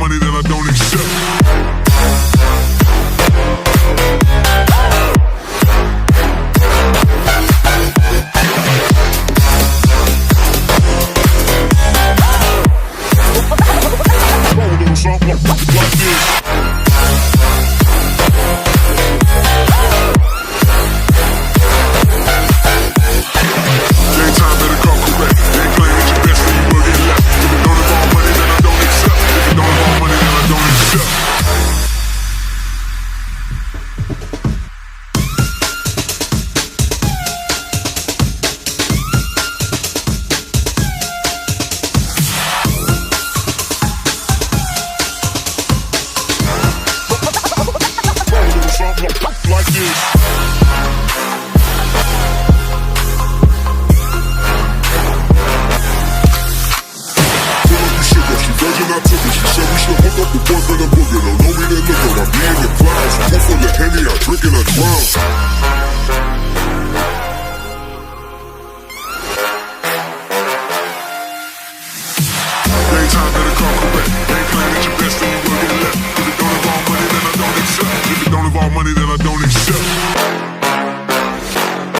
money, then I don't accept. Like this. I took it. She said we should hook up the boyfriend and boogie. Don't know me, then look at my being the clouds. Full full of Henny, I drink and I drown. Daytime better come correct. Ain't playing at your best, then you will get left. If it don't involve money, then I don't accept. If it don't involve money, then I don't accept.